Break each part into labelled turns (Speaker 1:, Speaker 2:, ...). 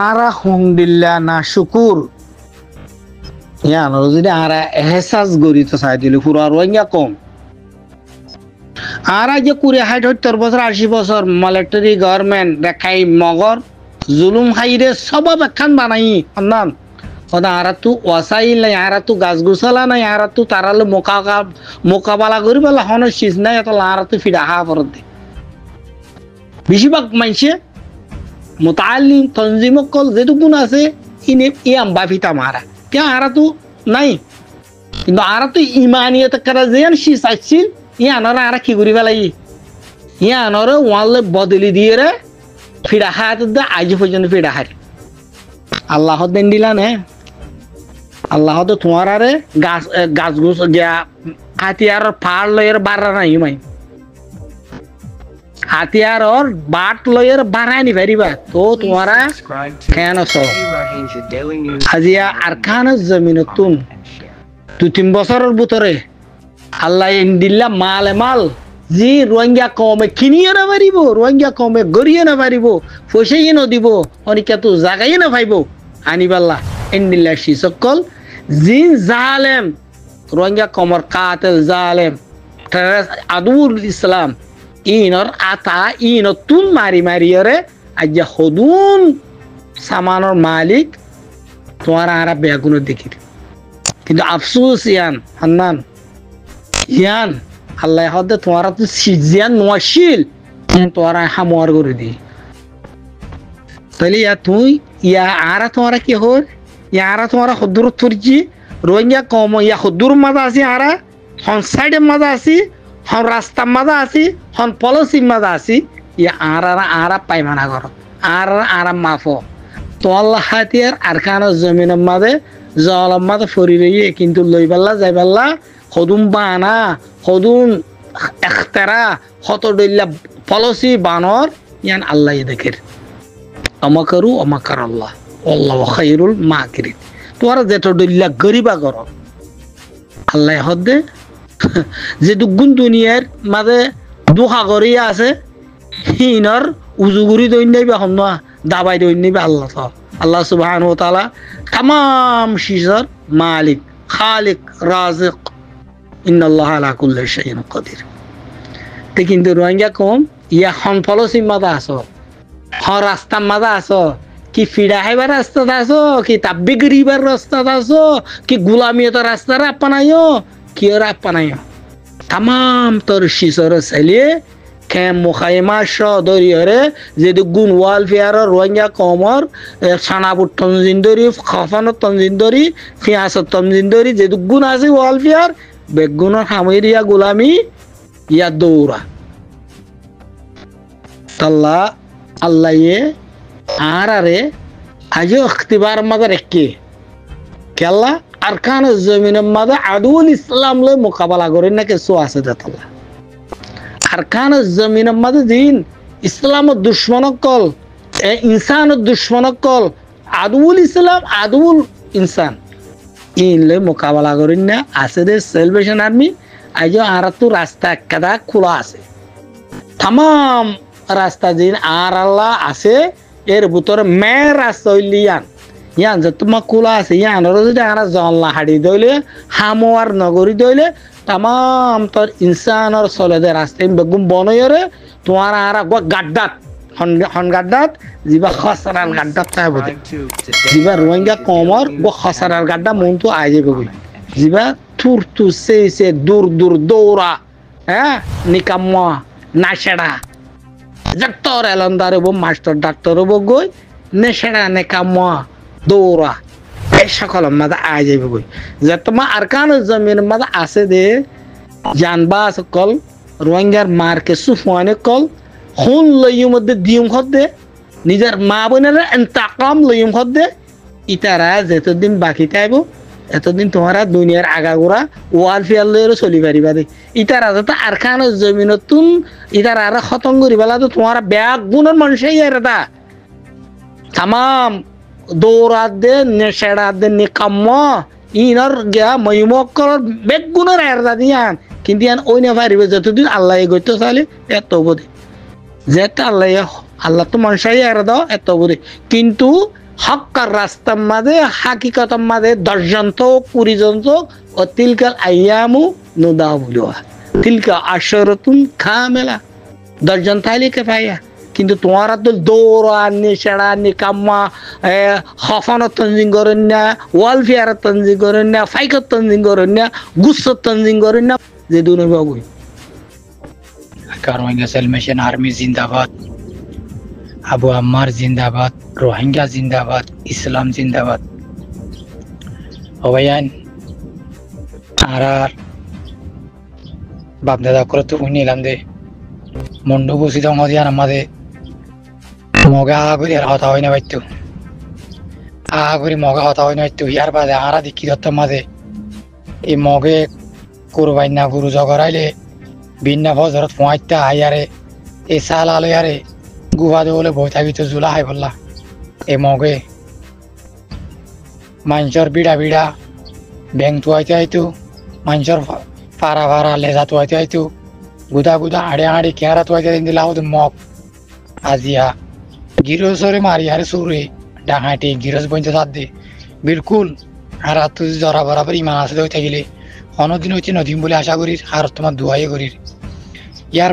Speaker 1: আরা হুমদিল্লা না শুকুর ইয়ান যদি আরা এহসাস গরি তো চাই দিল পুরো রোহিঙ্গা কম আরা যে 70-70 বছর 80 বছর মিলিটারি গভর্নমেন্ট দেখাই মগর জুলুম খাইরে সবাব একখান বানাই আন্দান ওদা আরা তু ওয়াসাইল নাই আরা তু গাছ গুছালা নাই আরা তু তারালে মোকাবেলা করি বলে হন শীষ নাই এত আরা তু ফিরা হা পরত দে বেশিরভাগ মানুষে মোতালিম তনজিমকল যেটুকুন আছে ইনে ইয়াম বাফিতা মারা কে আরা তু নাই কিন্তু আরা তু ইমানিয়ত করা যেন শীষ আসছিল ইয়ানরা আরা কি করি পেলাই ইয়ানরে ওয়ালে বদলি দিয়ে রে ফিরা হাত দে আজ পর্যন্ত ফিরা হারি আল্লাহ দেন দিলান হ্যাঁ আল্লাহ তো তোমার আরে গাছ গুছ গিয়া হাতিয়ার ফাড় লয়ের বাড়া নাই মাই হাতিয়ার বাট লয়ের বাড়াই নি পারিবা তো তোমারা কেন সব আজিয়া আরকান জমিনতুন 2-3 বছরের ভিতরে আল্লাহ দিল্লা মালে মাল জি রোহিঙ্গা কমে কিনিয়ে না পারিব রোহিঙ্গা কমে গড়িয়ে না পারিব পয়সাই না দিব অনেকে তো জাগাই না পাইব আনিবাল্লা ইন্দিল্লা শিসকল জিন জালেম রোহিঙ্গা কমর কাতেল জালেম আদুল ইসলাম ইনর আতা ইনতুন মারি মারিয়রে আজ হদুন সামানোর মালিক তোমার আরা বেগুন দেখি কিন্তু আফসোস ইয়ান হান্নান ইয়ান আল্লাহ হদে তোমারা তো সিজিয়ান নোয়াশিল তোমারা হামোয়ার করে দি তাহলে ইয়া তুই ইয়া আরা তোমারা কি হর ইয়া আরা তোমারা হদ্দুর তুরজি রোহিঙ্গা কম ইয়া হদ্দুর মাঝে আছি আরা হন সাইডের মাঝে আছি হন রাস্তার মাঝে আছি হন পলিসির মাঝে আছি ইয়া আরা পাইমানা করো আরা মাফো তো আল্লাহ হাতিয়ার আরকানের জমিনের মাঝে জলের মাঝে ফরি রইয়ে কিন্তু লইবাল্লা যাইবাল্লা হদুম বানা হদুম এখতারা হত ডইল্লা পলিসি বানর ইয়ান আল্লাহ দেখের আমাকারু আমাকার আল্লাহ আল্লাহ খায়রুল মাকিরিন তোরা যেটা ডইল্লা গরিবা করো আল্লাহ হদে যে দুগুণ দুনিয়ার মাঝে দুহা করিয়া আছে হিনর উজুগুরি দইন নাইবা হন দাবাই দইন নাইবা আল্লাহ আল্লাহ সুবহানাহু ওয়া তাআলা तमाम শিজর মালিক খালিক রাজিক ইন্নাল্লাহা আলা কুল্লি শাইইন কাদির তে কিন্তু রোহিঙ্গা কম ইয়া হন পলিসি মাদা আছো হন রাস্তা মাদা আছো কি ফিডা হাইবার রাস্তা আছো কি তাব্বিগরিবার রাস্তা আছো কি গোলামিয়ত রাস্তা আপনায়ো কি ওরা আপনায়ো तमाम তোর শিজর চালিয়ে কে মুখাইমা সদরিয়রে যে গুণ ওয়ালফেয়ার রোহিঙ্গা কমর সানাবুট তনজিন্দরি খফানো তনজিন্দরি ফিয়াসত তনজিন্দরি যে গুণ আছে ওয়ালফেয়ার বেগুনের হামিরিয়া গোলামি ইয়া দৌড়া তাল্লা আল্লাহে আরে আজও ইখতিবার মাঝে রেখে কেল্লা আরকান জমিনের মাঝে আদুল ইসলাম লয় মোকাবেলা করেন না কিছু আছে তাল্লা আরকান জমিনের মাঝে দিন ইসলামের দুশ্মনকল ইনসানের দুশ্মনকল আদুল ইসলাম আদুল ইনসান ইনলে মোকাবেলা করেন না আছে দে সেলভেশন আর্মি আজ আর তো রাস্তা একটা খোলা আছে তাম রাস্তা দিন আর আল্লাহ আছে এর ভিতরে মেয়ের রাস্তা হইলি ইয়ান যে তোমার খোলা আছে ইয়ানর যদি আর জল্লা হাড়ি দইলে হামোয়ার নগরী দইলে তাম তোর ইনসানর চলে দে রাস্তা বেগুম বনয়রে তোমার আর গাড্ডাত হন গাড্ডাত যিবা খসরাল গাড্ডাত তাই বোধ যিবা রোহিঙ্গা কমর গো খসরাল গাড্ডা মন তো আই যাবে গই যিবা থুর তু সে দূর দূর দৌড়া হ্যাঁ নিকাম্মা নাশেড়া ডাক্তার এলন্দার হবো মাস্টার ডাক্তার হবো গই নেশেড়া নেকাম্মা দৌড়া এই সকলের মাঝে আই যাবে গই যে তোমার আরকান জমির মাঝে আছে দে জানবা সকল রোহিঙ্গার মারকে সুফানে কল খুন লইম মধ্যে দিম খদ দে নিজের মা বোনের ইন্তাকাম লইম খদ দে ইতারা যতদিন বাকি থাকব এতদিন তোমারা দুনিয়ার আগাগোড়া ওয়াল ফিয়াল লইরে চলি পারিবা দে ইতারা যত আরকান জমিনতুন ইতারা আর খতম করি বেলা তো তোমার ব্যাগ গুণের মানুষই আর দা তাম দৌড়াত দে নেশেড়াত দে নিকাম্ম ইনর গিয়া মহিমকর বেগ গুণের আর দা দিয়ান কিন্তু ইয়ান ওই না পারিবে যতদিন আল্লাহ গইতে চাইলে এত বোধে যেটা আল্লাহ আল্লাহ তো মনসাই আর দাও এত বুড়ি কিন্তু হক্কার রাস্তার মাঝে হাকিকতার মাঝে 10 জন তো 20 জন তো ও তিলকাল আইয়ামু নুদা বলুয়া তিলকা আশরাতুন কামেলা 10 জন তাইলে কে পাইয়া কিন্তু তোমার তো দৌড় আনি সেড়া আনি কাম্মা হফানত তঞ্জিং করেন না ওয়ালফেয়ার তঞ্জিং করেন না ফাইকত তঞ্জিং করেন না গুসত তঞ্জিং করেন না যে দুনে বাবুই
Speaker 2: রোহিঙ্গা সেলমেশন আর্মি জিন্দাবাদ, আবু আম্মার জিন্দাবাদ, রোহিঙ্গা জিন্দাবাদ, ইসলাম জিন্দাবাদ। অবয়ান আর বাপ দাদা করে তো নিলাম দে মন্ডু বসি দঙ্গ দিয়ার আমাদের মগা করি আর হতা হয় না বাইতো করি মগা হতা হয় না বাইতো ইয়ার বাদে আরা দেখি দত্ত মাঝে এই মগে কুরবাই না গুরু জগরাইলে বিন্না ফজরত ফোঁয়াইতা আয়ারে এই সাল আলো ইয়ারে গুবাদে বলে বই থাকি তো জুলা হাই বললা এ মগে মাঞ্চর বিড়া বিড়া ব্যাং তুয়াইতে আইতো মাঞ্চর ফারা ফারা লেজা তুয়াইতে আইতো গুদা গুদা আড়ে আড়ে কেয়ারা তুয়াইতে দিন দিলা হতো মগ আজিয়া গিরসরে মারি আরে সুরে ডাঙাটি গিরস বইতে সাত দে বিলকুল আর তুই জরা বরাবর ইমান আছে হয়ে থাকিলে অনদিন হচ্ছে নদীম বলে আশা করির আর তোমার দোয়াই করির ইয়ার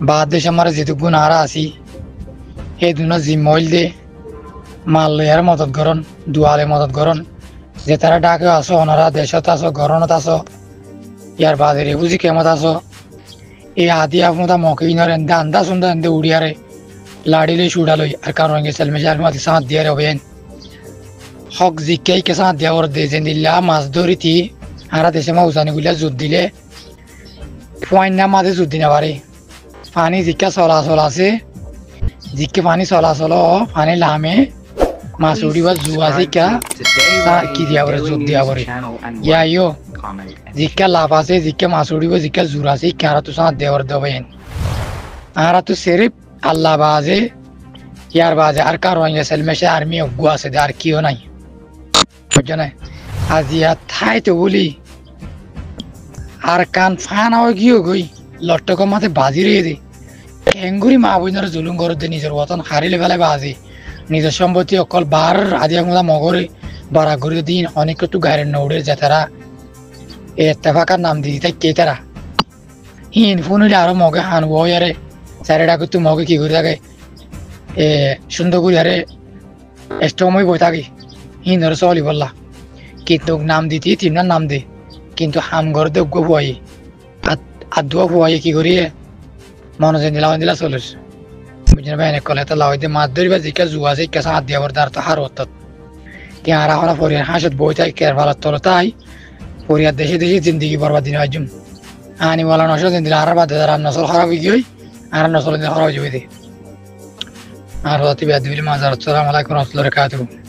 Speaker 2: বাদ দেশ আমার যেটুকু নারা আছি এই দুনা জিম্মইল দে মাল লইয়ার মদত করন দুয়ালে মদত করন যে তারা ডাকে আসো ওনারা দেশত আসো গরনত আসো ইয়ার বাদে রে বুঝি কেমত আসো এই আদি আপনার মকে ইনার এন্দে আন্দা সুন্দর এন্দে উড়িয়ারে লাড়িলে সুড়ালই আর কারণ গেছিল মেশার মাতি সাঁত দিয়ে রবেন হক জিকাই কে সাঁত দিয়া ওর দেশে দিল্লা মাছ ধরিতি আরা দেশে মা উজানি গুলা জুত দিলে পয়না মাঝে জুত দিনে পারে পানি জিকা চলাচল আছে জিকে পানি চলাচল পানি লামে মাছ উড়িবা জুয়া জিকা কি দিয়া পরে জুত দিয়া পরে ইয়াইও জিকা লাভ আছে জিকা মাছ উড়িব জিকা জোর আছে কারা তো সাঁত দেওয়ার দেবেন আরা তো সেরিফ আল্লাহ বাজে ইয়ার বাজে আর কারো সেলমেশে আর্মি অজ্ঞ আছে আর কিও নাই বুঝছো না আজিয়া থাই তো বলি আর কান ফান হয় কিও গই লট্টক মাথে বাজি রে দে কেঙ্গুরি মা বইনার জুলুম করে দে নিজের ওতন হারিলে ফেলে বাজি নিজের সম্পত্তি অকল বার আদিয়া মোদা মগরে বারা করে দিন অনেক একটু গায়ের নৌড়ের যেতারা এত্তেফাকার নাম দিদি তাই কে তারা হিন ফোন হইলে আরো মগে হানব ইয়ারে চারিটা করতে মগে কি করে থাকে সুন্দর করে আরে এষ্টময় বই থাকি হিন ধরে চলি বললা কিন্তু নাম দিতি তিনটার নাম দে কিন্তু হাম ঘর দে গো ফুয়াই আর দুয়া ফুয়াই কি করি মনোজন দিলা চলিস বুঝলেন ভাই এনে কলে তো লাওয়াইতে মাছ ধরিবা জিকা জুয়া জিকা সাঁত দিয়া তার তো হার হত তিয়া আর এখন পরিয়ার হাঁসত বই থাকি কের ভালার তল তাই পরিয়ার দেশে দেশে জিন্দিগি বরবাদ দিন আজম আনি বলা নসল দিন দিলে আর বাদ আর নসল খারাপ হয়ে গিয়ে আর নসল দিন খারাপ হয়ে যাবে আর হতে বিয়াদ দিবি মাজার আসসালামু আলাইকুম ওয়া রাহমাতুল্লাহি ওয়া বারাকাতুহু